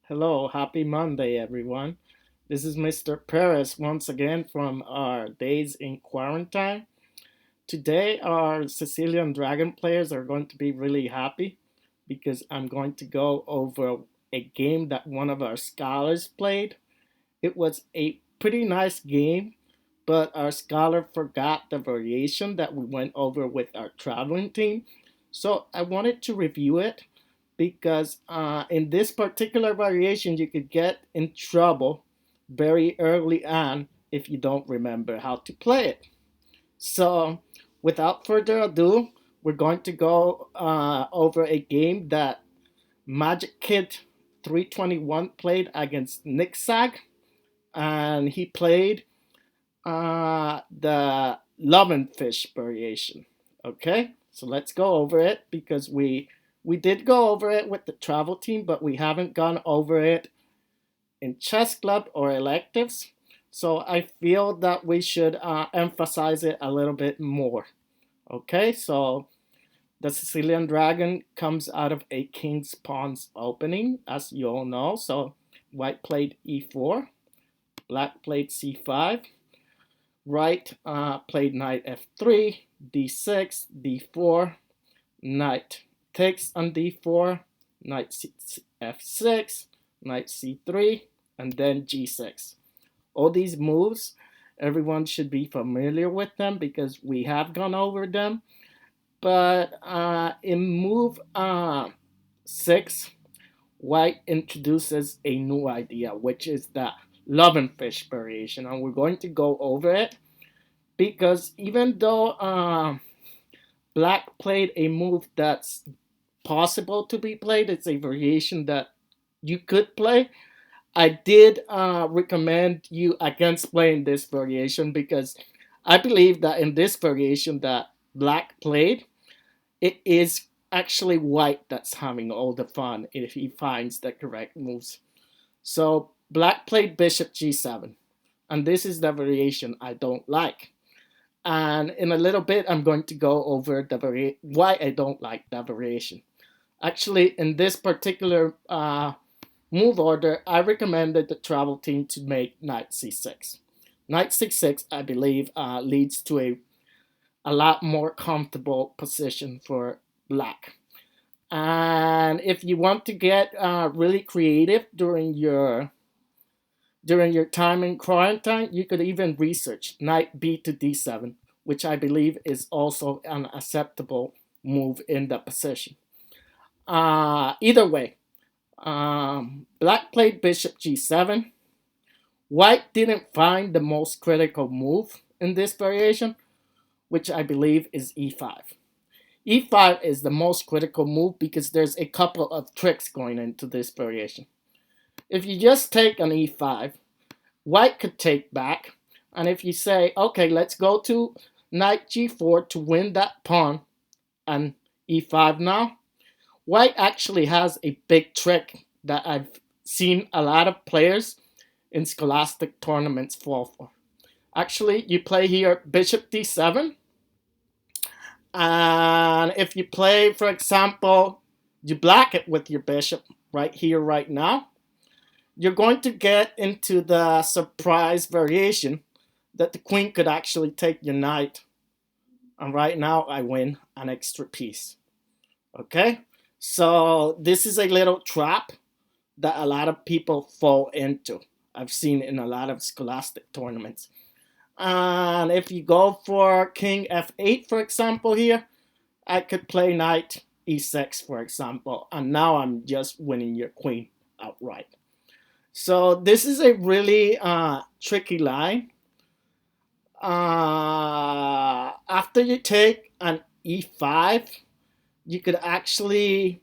Hello, happy Monday, everyone. This is Mr. Perez once again from our days in quarantine. Today, our Sicilian Dragon players are going to be really happy because I'm going to go over a game that one of our scholars played. It was a pretty nice game, but our scholar forgot the variation that we went over with our traveling team. So I wanted to review it because in this particular variation, you could get in trouble very early on if you don't remember how to play it. So, without further ado, we're going to go over a game that Magic Kid 321 played against Nick Sag, and he played the Levenfish variation. Okay, so let's go over it because we did go over it with the travel team, but we haven't gone over it in chess club or electives. So I feel that we should emphasize it a little bit more. Okay, so the Sicilian Dragon comes out of a King's Pawns opening, as you all know. So white played e4, black played c5, right played knight f3, d6, d4, knight takes on d4, knight f6, knight c3, and then g6. All these moves, everyone should be familiar with them because we have gone over them. But in move 6, white introduces a new idea, which is the love and fish variation, and we're going to go over it because even though black played a move that's possible to be played, it's a variation that you could play. I did recommend you against playing this variation because I believe that in this variation that black played, it is actually white that's having all the fun if he finds the correct moves. So black played bishop g7, and this is the variation I don't like. And in a little bit, I'm going to go over why I don't like that variation. Actually, in this particular move order, I recommended the travel team to make knight c6. Knight c6, I believe, leads to a lot more comfortable position for black. And if you want to get really creative during your time in quarantine, you could even research knight b to d7, which I believe is also an acceptable move in the position. Either way, black played bishop g7. White didn't find the most critical move in this variation, which I believe is e5. E5 is the most critical move because there's a couple of tricks going into this variation. If you just take an e5, white could take back, and if you say, okay, let's go to knight g4 to win that pawn and e5 now, white actually has a big trick that I've seen a lot of players in scholastic tournaments fall for. Actually, you play here bishop d7, and if you play, for example, you black it with your bishop right here, right now, you're going to get into the surprise variation that the queen could actually take your knight. And right now, I win an extra piece. Okay? So, this is a little trap that a lot of people fall into. I've seen in a lot of scholastic tournaments. And if you go for king f8, for example, here, I could play knight e6, for example, and now I'm just winning your queen outright. So this is a really tricky line. After you take an e5, you could actually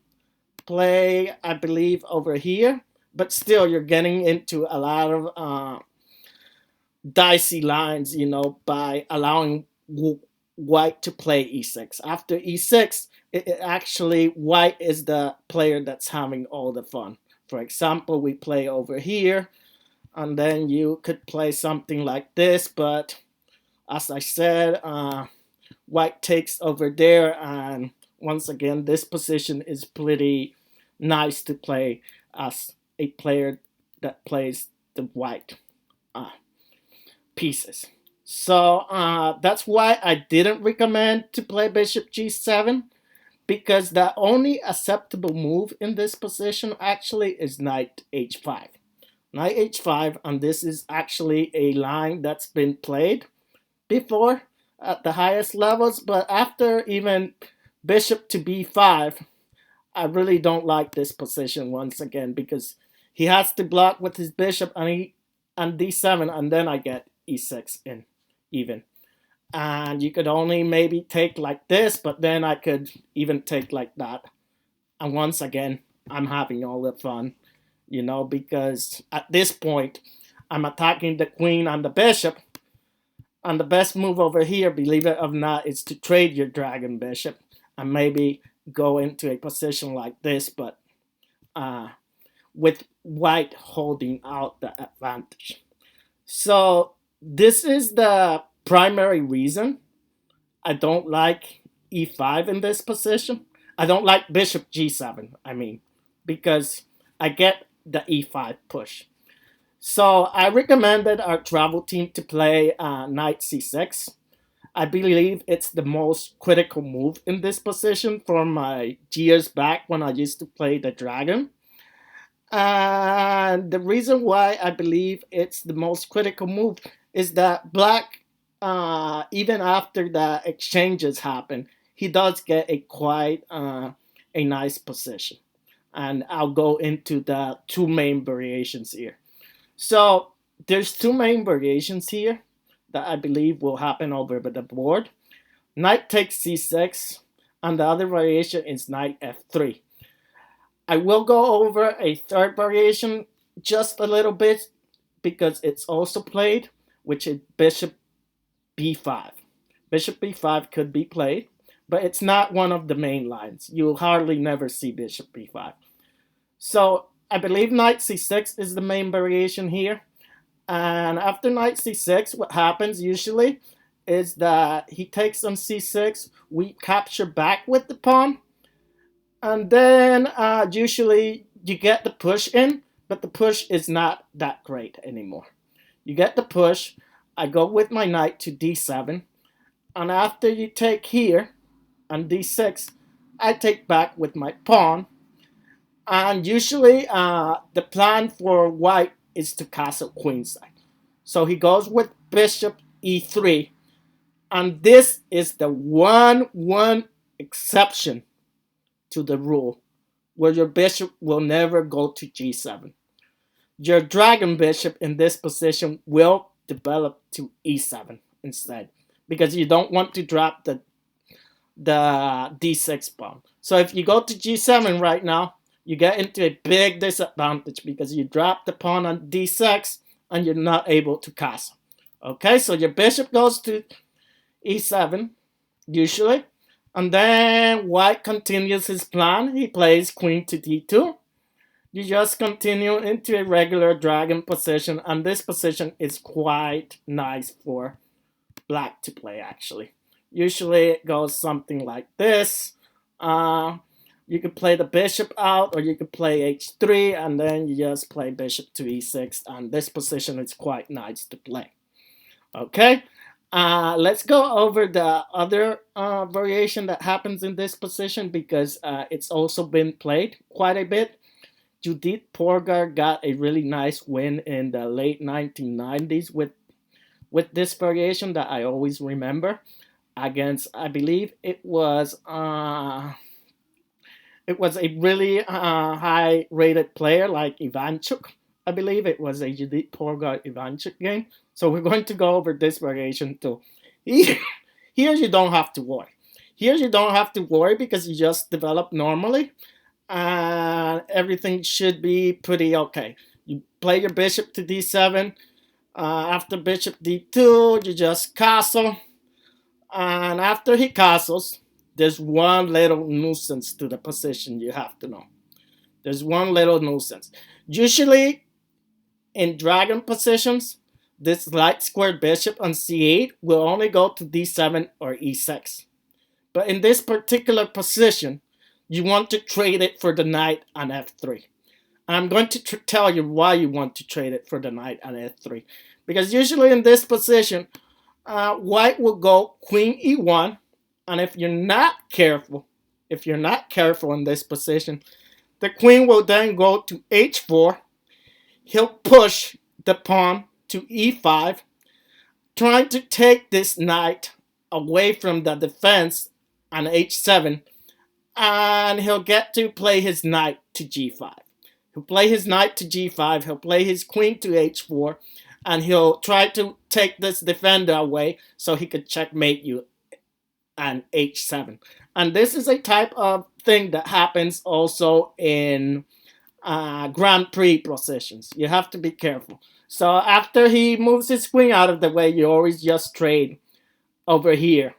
play, I believe, over here, but still you're getting into a lot of dicey lines, by allowing white to play e6. After e6, it actually white is the player that's having all the fun. For example, we play over here, and then you could play something like this, but as I said, white takes over there, and once again, this position is pretty nice to play as a player that plays the white uh, pieces. So that's why I didn't recommend to play bishop g7, because the only acceptable move in this position actually is knight h5. Knight h5, and this is actually a line that's been played before at the highest levels, but after even bishop to b5, I really don't like this position once again, because he has to block with his bishop and d7, and then I get e6 in even. And you could only maybe take like this, but then I could even take like that. And once again, I'm having all the fun, because at this point, I'm attacking the queen and the bishop. And the best move over here, believe it or not, is to trade your dragon bishop and maybe go into a position like this, but with white holding out the advantage. So this is the primary reason I don't like e5 in this position. I don't like bishop g7, because I get the e5 push. So I recommended our travel team to play knight c6. I believe it's the most critical move in this position from my years back when I used to play the dragon. And the reason why I believe it's the most critical move is that black, even after the exchanges happen, he does get a nice position. And I'll go into the two main variations here. So there's two main variations here that I believe will happen over the board. Knight takes c6, and the other variation is knight f3. I will go over a third variation just a little bit because it's also played, which is bishop b5. Bishop b5 could be played, but it's not one of the main lines. You'll hardly never see bishop b5. So I believe knight c6 is the main variation here. And after knight c6, what happens usually is that he takes on c6, we capture back with the pawn, and then usually you get the push in, but the push is not that great anymore. You get the push, I go with my knight to d7, and after you take here on d6, I take back with my pawn, and usually the plan for white is to castle queenside. So he goes with bishop e3, and this is the one exception to the rule where your bishop will never go to g7. Your dragon bishop in this position will develop to e7 instead, because you don't want to drop the d6 pawn. So if you go to g7 right now, you get into a big disadvantage because you drop the pawn on d6 and you're not able to castle. Okay, so your bishop goes to e7 usually, and then white continues his plan. He plays queen to d2. You just continue into a regular dragon position, and this position is quite nice for black to play actually. Usually it goes something like this. You could play the bishop out, or you could play h3, and then you just play bishop to e6, and this position is quite nice to play. Okay, let's go over the other variation that happens in this position, because it's also been played quite a bit. Judith Porgar got a really nice win in the late 1990s with this variation that I always remember against, I believe it was a really high rated player like Ivanchuk. I believe it was a Judith Porgar Ivanchuk game. So we're going to go over this variation too. Here you don't have to worry. Here you don't have to worry because you just develop normally. And everything should be pretty okay. You play your bishop to d7. After bishop d2, you just castle. And after he castles, there's one little nuisance to the position you have to know. There's one little nuisance. Usually, in dragon positions, this light squared bishop on c8 will only go to d7 or e6. But in this particular position, you want to trade it for the knight on f3. I'm going to tell you why you want to trade it for the knight on f3. Because usually in this position, white will go queen e1. And if you're not careful in this position, the queen will then go to h4. He'll push the pawn to e5, trying to take this knight away from the defense on h7, and he'll get to play his knight to g5. He'll play his knight to g5, he'll play his queen to h4, and he'll try to take this defender away so he could checkmate you on h7. And this is a type of thing that happens also in Grand Prix positions. You have to be careful. So after he moves his queen out of the way, you always just trade over here.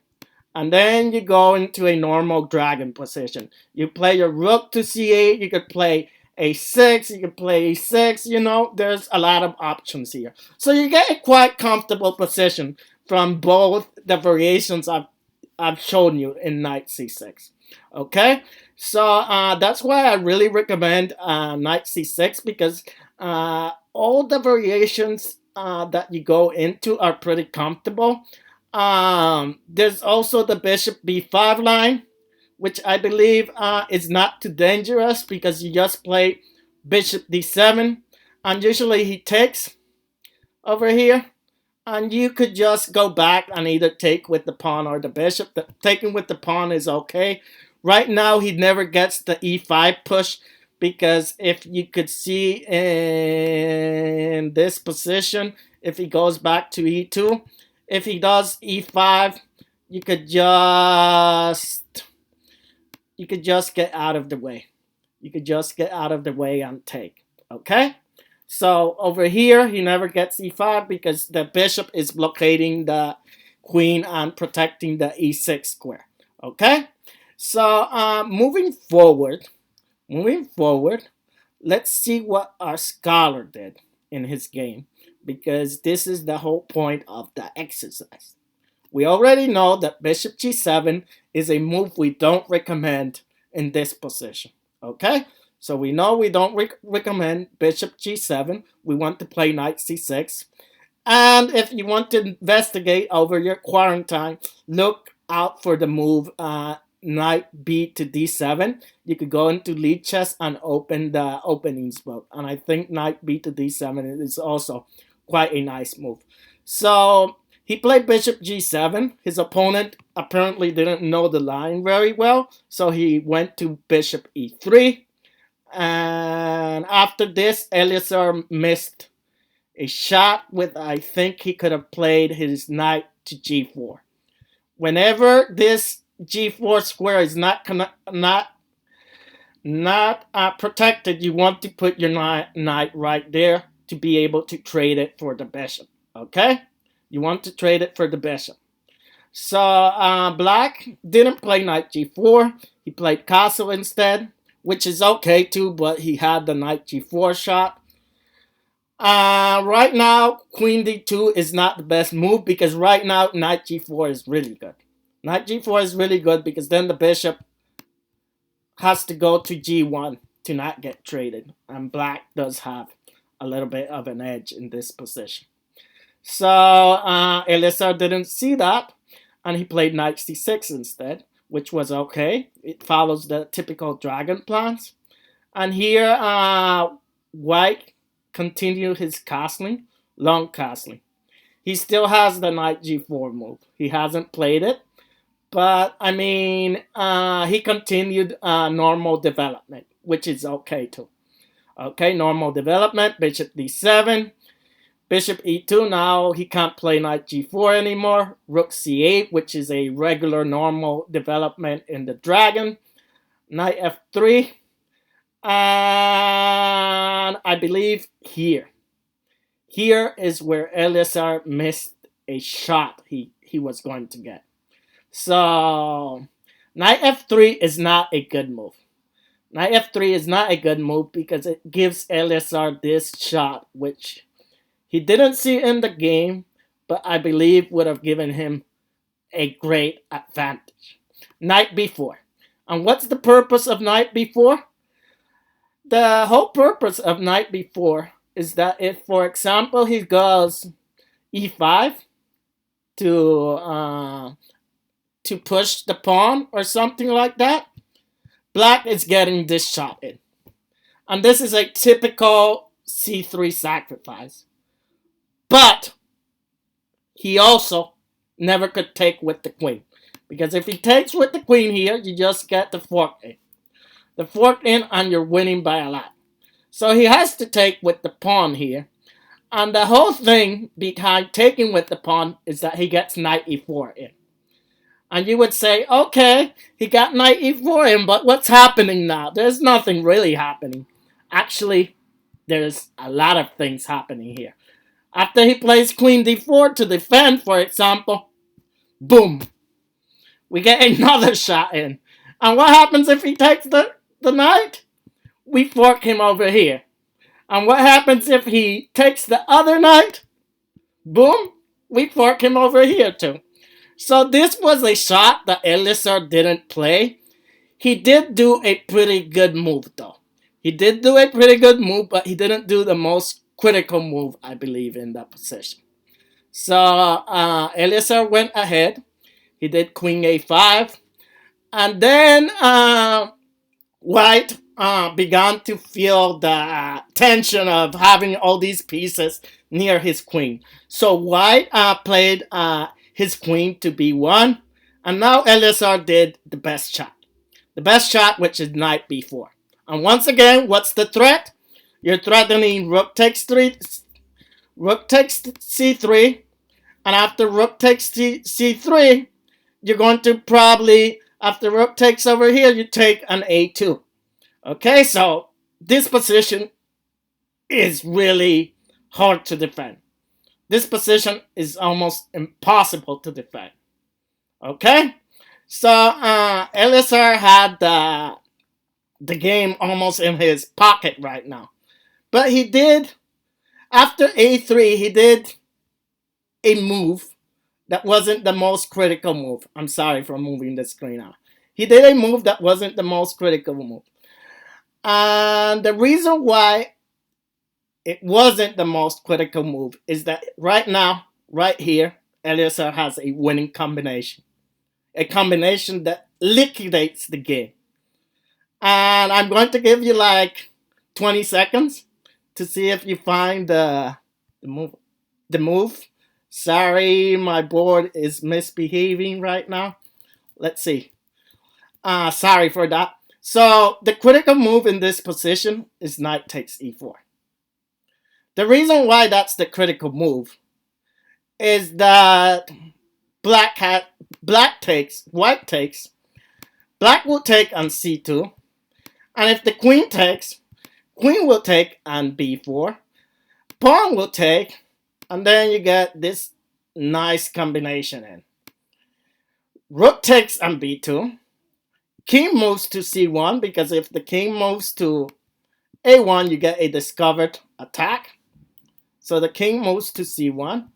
And then you go into a normal dragon position. You play your rook to c8. You could play a6. You could play a6. You know, there's a lot of options here. So you get a quite comfortable position from both the variations I've shown you in knight c6. Okay, so that's why I really recommend knight c6, because all the variations that you go into are pretty comfortable. There's also the bishop b5 line, which I believe is not too dangerous, because you just play bishop d7, and usually he takes over here. And you could just go back and either take with the pawn or the bishop. Taking with the pawn is okay. Right now, he never gets the e5 push, because if you could see in this position, if he goes back to e2, if he does e5, you could just get out of the way. You could just get out of the way and take. Okay? So over here, he never gets e5 because the bishop is blockading the queen and protecting the e6 square. Okay? So moving forward, let's see what our scholar did in his game, because this is the whole point of the exercise. We already know that bishop g7 is a move we don't recommend in this position. Okay? So we know we don't recommend bishop g7. We want to play knight c6. And if you want to investigate over your quarantine, look out for the move knight b to d7. You could go into lead chess and open the openings book. And I think knight b to d7 is also quite a nice move. So he played bishop g7. His opponent apparently didn't know the line very well, so he went to bishop e3. And after this, Eleazar missed a shot with, I think he could have played his knight to g4. Whenever this g4 square is not protected, you want to put your knight right there to be able to trade it for the bishop. Okay? You want to trade it for the bishop. So black didn't play knight g4. He played castle instead, which is okay too, but he had the knight g4 shot. Right now, queen d2 is not the best move, because right now, knight g4 is really good. Knight g4 is really good, because then the bishop has to go to g1 to not get traded. And black does have a little bit of an edge in this position. So Eleazar didn't see that, and he played knight c6 instead, which was okay. It follows the typical dragon plans. And here, white continued his castling, long castling. He still has the knight g4 move. He hasn't played it, but I mean, he continued normal development, which is okay too. Okay, normal development, bishop d7, bishop e2. Now he can't play knight g4 anymore. Rook c8, which is a regular normal development in the dragon. Knight f3. And I believe here is where Eleazar missed a shot he was going to get. So knight f3 is not a good move. Knight f3 is not a good move because it gives Eleazar this shot, which he didn't see in the game, but I believe would have given him a great advantage. Knight b4. And what's the purpose of knight b4? The whole purpose of knight b4 is that if, for example, he goes e5 to push the pawn or something like that, black is getting this shot in. And this is a typical c3 sacrifice. But he also never could take with the queen. Because if he takes with the queen here, you just get the fork in. The fork in and you're winning by a lot. So he has to take with the pawn here. And the whole thing behind taking with the pawn is that he gets knight e4 in. And you would say, okay, he got knight e4 in, but what's happening now? There's nothing really happening. Actually, there's a lot of things happening here. After he plays queen d4 to defend, for example, boom, we get another shot in. And what happens if he takes the knight? We fork him over here. And what happens if he takes the other knight? Boom, we fork him over here too. So this was a shot that Eleazar didn't play. He did do a pretty good move though. He did do a pretty good move, but he didn't do the most critical move, I believe, in that position. So Eleazar went ahead. He did queen a5. And then White began to feel the tension of having all these pieces near his queen. So White played his queen to b1. And now Eleazar did the best shot. The best shot, which is knight b4. And once again, what's the threat? You're threatening rook takes c3. And after rook takes c3, you're going to probably, after rook takes over here, you take an a2. Okay, so this position is really hard to defend. This position is almost impossible to defend. Okay, so Eleazar had the game almost in his pocket right now. But he did, after a3, he did a move that wasn't the most critical move. I'm sorry for moving the screen out. He did a move that wasn't the most critical move. And the reason why it wasn't the most critical move is that right now, right here, Eleazar has a winning combination. A combination that liquidates the game. And I'm going to give you like 20 seconds to see if you find the move. Sorry, my board is misbehaving right now. Let's see. Sorry for that. So the critical move in this position is knight takes e4. The reason why that's the critical move is that white takes, black will take on c2. And if the queen takes, queen will take on b4. Pawn will take, and then you get this nice combination in. Rook takes on b2. King moves to c1, because if the king moves to a1, you get a discovered attack. So the king moves to c1.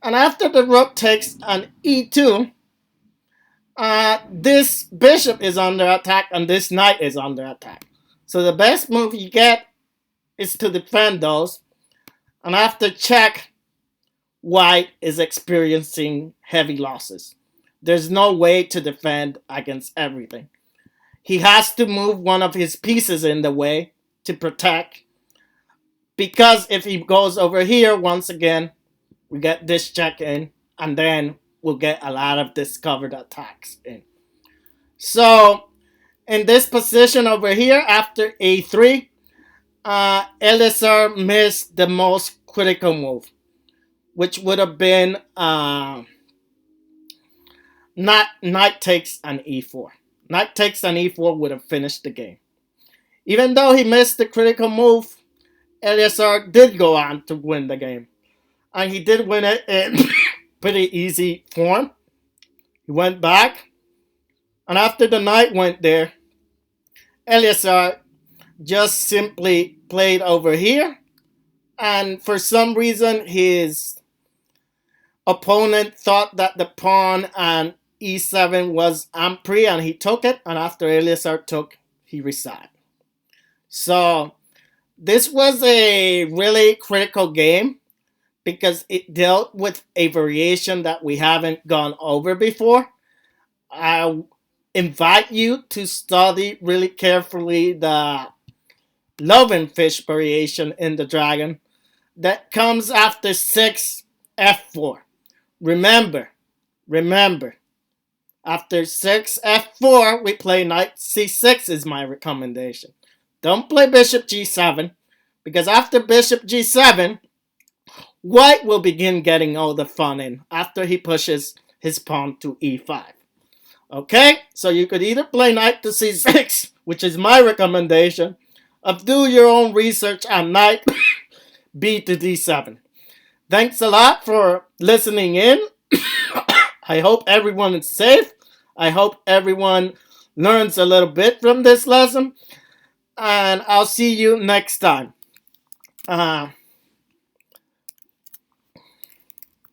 And after the rook takes on e2, this bishop is under attack and this knight is under attack. So the best move you get is to defend those. And after check, white is experiencing heavy losses. There's no way to defend against everything. He has to move one of his pieces in the way to protect. Because if he goes over here, once again, we get this check in. And then we'll get a lot of discovered attacks in. So, in this position over here, after a3, Eleazar missed the most critical move, which would have been knight takes on e4. Knight takes on e4 would have finished the game. Even though he missed the critical move, Eleazar did go on to win the game. And he did win it in pretty easy form. He went back. And after the knight went there, Eleazar just simply played over here. And for some reason, his opponent thought that the pawn on e7 was ampri, and he took it. And after Eleazar took, he resigned. So this was a really critical game because it dealt with a variation that we haven't gone over before. I invite you to study really carefully the Levenfish variation in the dragon that comes after 6 f4. Remember, remember, after 6 f4, we play knight c6 is my recommendation. Don't play bishop g7, because after bishop g7, white will begin getting all the fun in after he pushes his pawn to e5. Okay, so you could either play knight to c6, which is my recommendation, or do your own research on knight b to d7. Thanks a lot for listening in. I hope everyone is safe. I hope everyone learns a little bit from this lesson. And I'll see you next time.